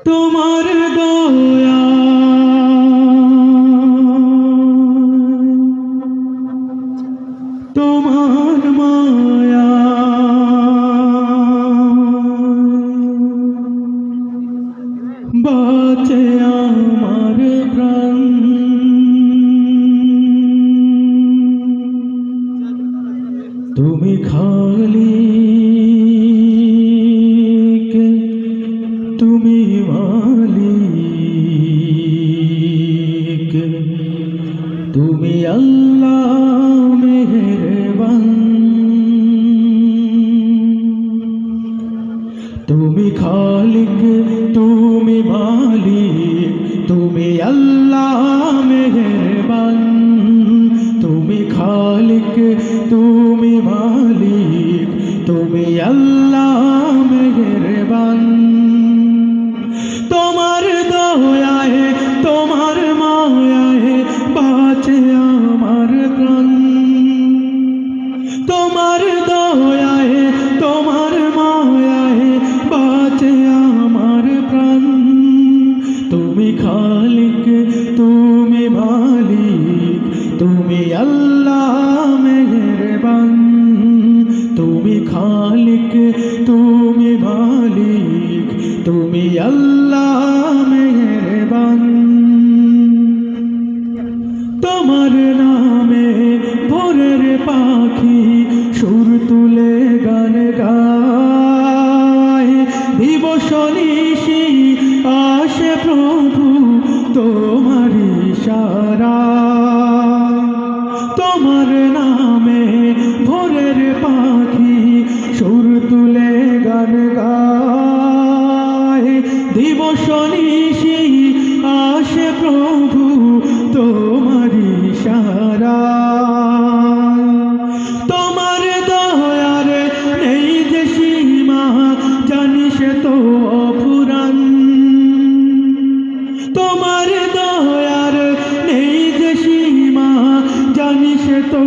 তোমার দয়া তোমার মায়া বাঁচে আমার প্রাণ। তুমি খালিক, তুমি মালিক, তুমি আল্লাহ মেহেরবান। তুমি খালিক, তুমি মালিক, তুমি আল্লাহ মেহেরবান। তুমি খালিক, তুমি মালিক, তুমি আল্লাহ মেহেরবান। তোমার দয়ায় তোমার মায়ায় বাঁচে আমার প্রাণ। তোমার দয়ায় তোমার মায়ায় বাঁচে আমার প্রাণ। তুমি খালিক, তুমি মালিক, তুমি আল্লাহ মেহেরবান। তুমি খালিক, তুমি মালিক, তুমি আল্লাহ মেহেরবান। তোমার নামে ভোরের পাখি সুর তুলে গান গায়। দিবস নিশি আসে প্রভু তোমার ইশারায়। তোমার নামে ভোরের পাখি সুর তুলে গান গায়। দিবস নিশি আসে প্রভু তোমার ইশারায়। তোমার দয়ার নেই যে সীমা, জানিস তো অফুরান। তোমার দয়ার নেই যে সীমা, জানিস তো